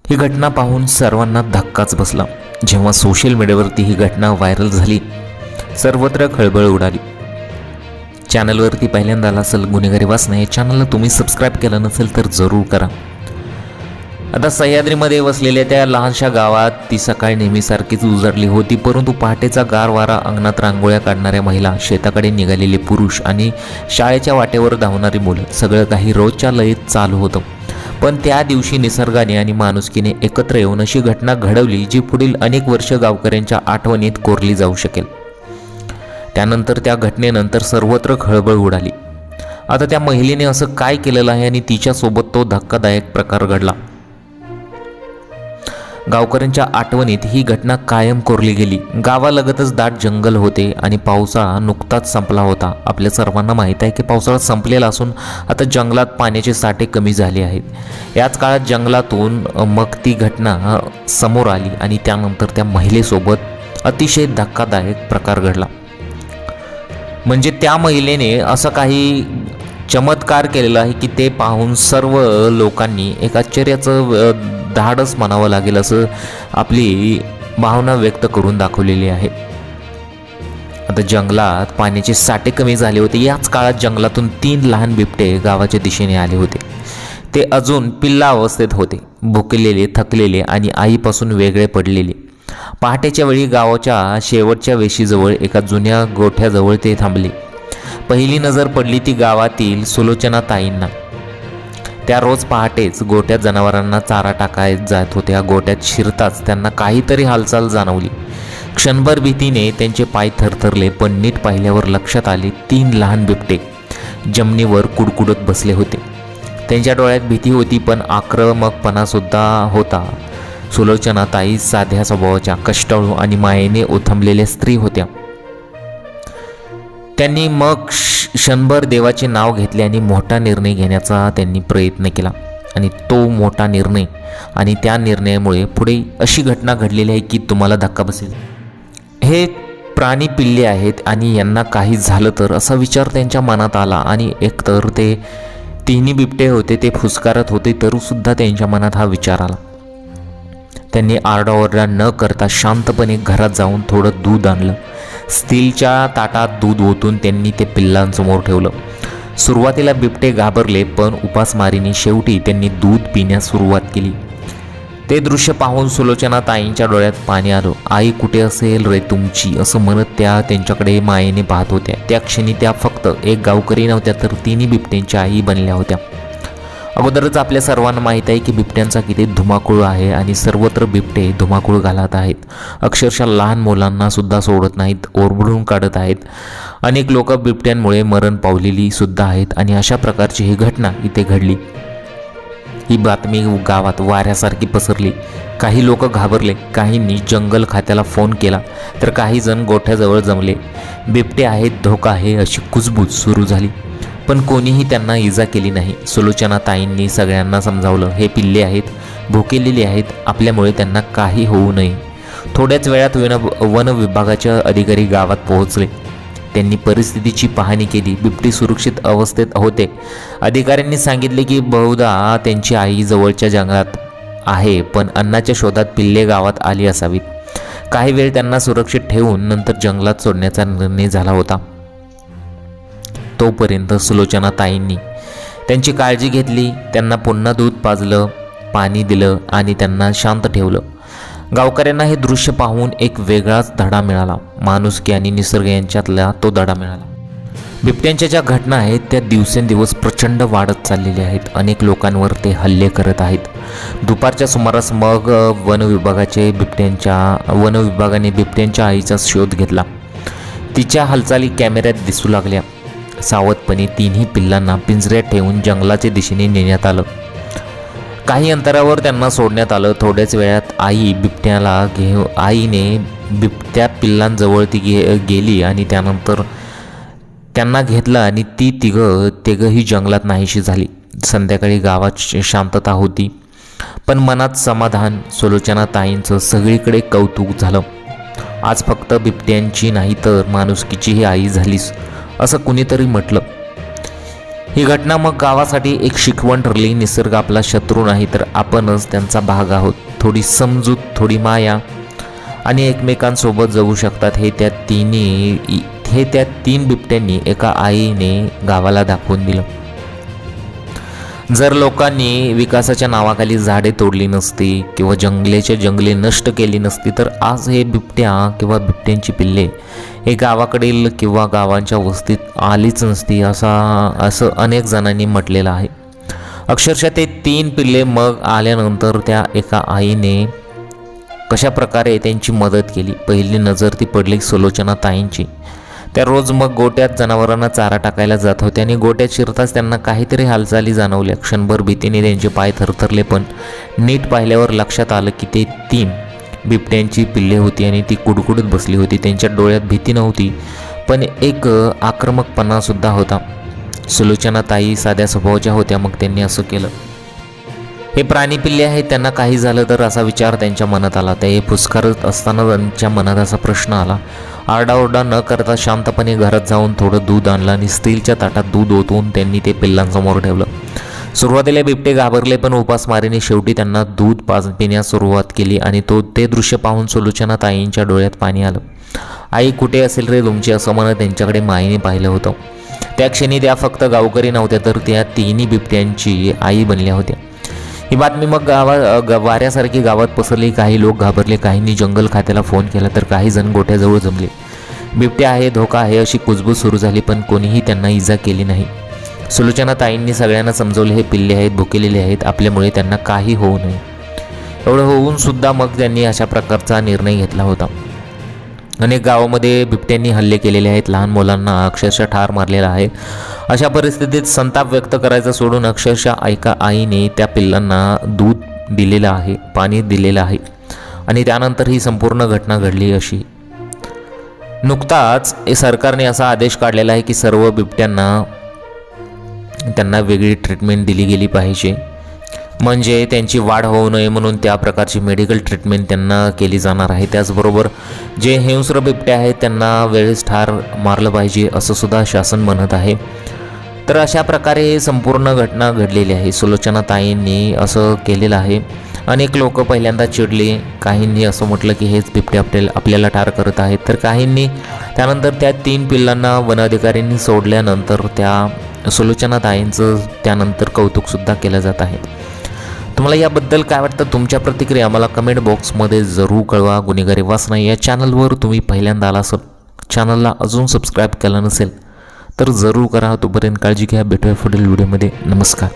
ही घटना पाहून सर्वांना धक्काच बसला। जेव्हा सोशल मीडियावरती ही घटना व्हायरल झाली, सर्वत्र खळबळ उडाली। चॅनलवरती पहिल्यांदा आला असेल गुन्हेगारी वाचना या चॅनलला तुम्ही सबस्क्राईब केलं नसेल तर जरूर करा। आता सह्याद्रीमध्ये वसलेल्या त्या लहानशा गावात ती सकाळी नेहमीसारखीच उजळली होती, परंतु पहाटेचा गार वारा, अंगणात रांगोळ्या काढणाऱ्या महिला, शेताकडे निघालेले पुरुष आणि शाळेच्या वाटेवर धावणारी मुलं, सगळं काही रोजच्या लयीत चालू होतं। पण त्या दिवशी निसर्गाने आणि माणुसकीने एकत्र येऊन अशी घटना घडवली जी पुढील अनेक वर्ष गावकऱ्यांच्या आठवणीत कोरली जाऊ शकेल। त्यानंतर त्या घटनेनंतर सर्वत्र खळबळ उडाली। आता त्या महिलेने असं काय केलेलं आहे आणि तिच्यासोबत तो धक्कादायक प्रकार घडला। गावकऱ्यांच्या आठवणीत ही घटना कायम कोरली गेली। गावालगतच दाट जंगल होते आणि पावसाळा नुकताच संपला होता। आपल्या सर्वांना माहीत आहे की पावसाळा संपलेला असून आता जंगलात पाण्याचे साठे कमी झाले आहेत। याच काळात जंगलातून मग ती घटना समोर आली आणि त्यानंतर त्या महिलेसोबत अतिशय धक्कादायक प्रकार घडला। म्हणजे त्या महिलेने असं काही चमत्कार केलेला आहे की ते पाहून सर्व लोकांनी एक आश्चर्याचं धाडस म्हणावं लागेल असं आपली भावना व्यक्त करून दाखवलेली आहे। आता जंगलात पाण्याचे साठे कमी झाले होते। याच काळात जंगलातून 3 लहान बिबटे गावाच्या दिशेने आले होते। ते अजून पिल्ला अवस्थेत होते, भुकेलेले, थकलेले आणि आईपासून वेगळे पडलेले। पहाटेच्या वेळी गावाच्या शेवटच्या वेशीजवळ एका जुन्या गोठ्याजवळ ते थांबले। पहिली नजर पडली ती गावातील सुलोचना ताईंना। त्या रोज पहाटेच गोठ्यात जनावरांना चारा टाकायत जात होत्या। गोठ्यात शिरताच त्यांना काहीतरी हालचाल जाणवली। क्षणभर भीतीने त्यांचे पाय थरथरले, पण नीट पाहिल्यावर लक्षात आले 3 लहान बिबटे जमिनीवर कुडकुडत बसले होते। त्यांच्या डोळ्यात भीती होती पण आक्रमकपणा सुद्धा होता। सुलोचना ताई साध्या स्वभावाच्या, कष्टाळू आणि मायेने ओथंबलेल्या स्त्री होत्या। त्यांनी मग क्षणभर देवाचे नाव घेतले आणि मोठा निर्णय घेण्याचा त्यांनी प्रयत्न केला। आणि तो मोठा निर्णय आणि त्या निर्णयामुळे पुढे अशी घटना घडलेली आहे की तुम्हाला धक्का बसेल। हे प्राणी पिल्ले आहेत आणि यांना काही झालं तर असा विचार त्यांच्या मनात आला। आणि एकतर ते तिन्ही बिबटे होते, ते फुसकारत होते, तरीसुद्धा त्यांच्या मनात हा विचार आला। त्यांनी आरडाओरडा न करता शांतपणे घरात जाऊन थोडं दूध आणलं। स्टीलच्या ताटात दूध ओतून त्यांनी ते पिल्लांसमोर ठेवलं। सुरुवातीला बिबटे घाबरले, पण उपासमारीने शेवटी त्यांनी दूध पिण्यास सुरुवात केली। ते दृश्य पाहून सुलोचना ताईंच्या डोळ्यात पाणी आलं। आई कुठे असेल रे तुमची, असं म्हणत त्या त्यांच्याकडे मायेने पाहत होत्या। त्या क्षणी त्या फक्त एक गावकरी नव्हत्या तर तिन्ही बिबट्यांच्या आई बनल्या होत्या। अगोदरच आपल्या सर्वांना माहीत आहे की बिबट्यांचा किती धुमाकूळ आहे आणि सर्वत्र बिबटे धुमाकूळ घालत आहेत। अक्षरशः लहान मुलांना सुद्धा सोडत नाहीत, ओरबडून काढत आहेत। अनेक लोक बिबट्यांमुळे मरण पावलेली सुद्धा आहेत आणि अशा प्रकारची ही घटना इथे घडली। ही बातमी गावात वाऱ्यासारखी पसरली। काही लोक घाबरले, काहींनी जंगल खात्याला फोन केला, तर काही जण गोठ्याजवळ जमले। बिबटे आहेत, धोका आहे अशी कुजबूज सुरू झाली, पण कोणीही त्यांना इजा केली नाही। सुलोचना ताईंनी सगळ्यांना समजावलं, हे पिल्ले आहेत, भुकेलेली आहेत, आपल्यामुळे त्यांना काही होऊ नये। थोड्याच वेळात वन विभागाचे अधिकारी गावात पोहोचले। त्यांनी परिस्थितीची पाहणी केली। बिबटे सुरक्षित अवस्थेत होते। अधिकाऱ्यांनी सांगितले की बहुधा त्यांची आई जवळच्या जंगलात आहे, पण अन्नाच्या शोधात पिल्ले गावात आली असावीत। काही वेळ त्यांना सुरक्षित ठेवून नंतर जंगलात सोडण्याचा निर्णय झाला होता। तोपर्यंत सुलोचना ताईंनी त्यांची काळजी घेतली, त्यांना पुन्हा दूध पाजलं, पाणी दिलं आणि त्यांना शांत ठेवलं। गावकऱ्यांना हे दृश्य पाहून एक वेगळाच धडा मिळाला। माणुसकी आणि निसर्ग यांच्यातला तो धडा मिळाला। बिबट्यांच्या ज्या घटना आहेत त्या दिवसेंदिवस प्रचंड वाढत चाललेल्या आहेत। अनेक लोकांवर ते हल्ले करत आहेत। दुपारच्या सुमारास मग वन विभागाने बिबट्यांच्या आईचा शोध घेतला। तिच्या हालचाली कॅमेऱ्यात दिसू लागल्या। सावधपणे तिन्ही पिल्लांना पिंजऱ्यात ठेवून जंगलाच्या दिशेने नेण्यात आलं। काही अंतरावर त्यांना सोडण्यात आलं। थोड्याच वेळात आईने बिबट्या पिल्लांजवळ ती गेली आणि त्यानंतर त्यांना घेतलं आणि ती तिघंही जंगलात नाहीशी झाली। संध्याकाळी गावात शांतता होती, पण मनात समाधान। सुलोचना ताईंचं सगळीकडे कौतुक झालं। आज फक्त बिबट्यांची नाही तर माणुसकीचीही आई झालीस, असं कुणीतरी म्हटलं। ही घटना मग गावासाठी एक शिकवण ठरली. निसर्ग आपला शत्रू नाही तर आपणच त्यांचा भाग आहोत. थोडी समजूत, थोडी माया आणि एकमेकांसोबत जगू शकतात हे त्या तीन बिबट्यांनी एका आईने गावाला दाखवून दिलं. जर लोकांनी विकासाच्या नावाखाली झाडे तोडली नसती किंवा जंगले नष्ट केली नसती तर आज हे बिबट्या किंवा बिबट्यांची पिल्ले हे गावाकडील किंवा गावांच्या वस्तीत आलीच नसती असं अनेक जणांनी म्हटलेलं आहे. अक्षरशः ते तीन पिल्ले मग आल्यानंतर त्या एका आईने कशा प्रकारे त्यांची मदत केली. पहिली नजर ती पडली सुलोचना ताईंची. त्या रोज मग गोट्यात जनावरांना चारा टाकायला जात होत्या आणि गोट्यात शिरताच त्यांना काहीतरी हालचाली जाणवल्या. क्षणभर भीतीने त्यांचे पाय थरथरले, पण नीट पाहिल्यावर लक्षात आलं की ते तीन बिबट्यांची पिल्ले होती आणि ती कुडकुडत बसली होती. त्यांच्या डोळ्यात भीती नव्हती, पण एक आक्रमकपणासुद्धा होता. सुलोचना ताई साध्या स्वभावाच्या होत्या. मग त्यांनी असं केलं. हे प्राणी पिल्ले आहेत, त्यांना काही झालं तर असा विचार त्यांच्या मनात आला. ते फुसकारत असताना त्यांच्या मनात असा प्रश्न आला. आरडाओरडा न करता शांतपणे घरात जाऊन थोडं दूध आणलं आणि स्टीलच्या ताटात दूध ओतून त्यांनी ते पिल्लांसमोर ठेवलं. सुरुवातीला बिबटे घाबरले, पण उपासमारीने शेवटी त्यांना दूध पिण्यास सुरुवात केली आणि ते दृश्य पाहून सुलोचना ताईंच्या डोळ्यात पाणी आलं. आई कुठे असेल रे तुमची, असं म्हणत त्यांच्याकडे माईने पाहिलं होतं. त्या क्षणी त्या फक्त गावकरी नव्हत्या तर त्या तिन्ही बिबट्यांची आई बनल्या होत्या. ही बातमी मग वाऱ्यासारखी गावात पसरली. काही लोक घाबरले, काहींनी जंगल खात्याला फोन केला तर काही जण गोठ्याजवळ जमले. बिबट्या आहे, धोका आहे अशी कुजबूज सुरू झाली, पण कोणीही त्यांना इजा केली नाही. सुलोचना ताईंनी सगळ्यांना समजवले, हे पिल्ले आहेत, भुकेलेले आहेत, आपल्यामुळे त्यांना काही होऊ नये. एवढं होऊन सुद्धा मग त्यांनी अशा प्रकारचा निर्णय घेतला होता. अनेक गावामध्ये बिबट्यांनी हल्ले केलेले आहेत. लहान मुलांना अक्षरशः ठार मारलेला आहे. अशा परिस्थितीत संताप व्यक्त करायचा सोडून अक्षरशः एका आईने त्या पिल्लांना दूध दिलेलं आहे, पाणी दिलेलं आहे आणि त्यानंतर ही संपूर्ण घटना घडली. अशी नुकताच सरकारने असा आदेश काढलेला आहे की सर्व बिबट्यांना त्यांना वेगळी ट्रीटमेंट दिली गेली पाहिजे, म्हणजे त्यांची वाढ होऊ नये म्हणून त्या प्रकारची मेडिकल ट्रीटमेंट त्यांना केली जाणार आहे. त्याचबरोबर जे हिंस्र बिबटे आहेत त्यांना वेळेस ठार मारलं पाहिजे असं सुद्धा शासन म्हणत आहे. तर अशा प्रकारे संपूर्ण घटना घडलेली आहे. सुलोचना ताईंनी असं केलेलं आहे. अनेक लोक पहिल्यांदा चिडले, काहींनी असं म्हटलं की हेच बिबटे आपल्याला ठार करत आहेत, तर काहींनी त्यानंतर त्या तीन पिल्लांना वन अधिकाऱ्यांनी सोडल्यानंतर त्या सुलोचना ताईंचं त्यानंतर कौतुकसुद्धा केलं जात आहे. तुम्हाला याबद्दल काय वाटतं? तुमच्या प्रतिक्रिया मला कमेंट बॉक्समध्ये जरूर कळवा. गुन्हेगारी वाचना या चॅनलवर तुम्ही पहिल्यांदा आला असाल, चॅनलला अजून सबस्क्राईब केलं नसेल तर जरूर करा. तोपर्यंत काळजी घ्या. भेटूया पुढील व्हिडिओमध्ये. नमस्कार.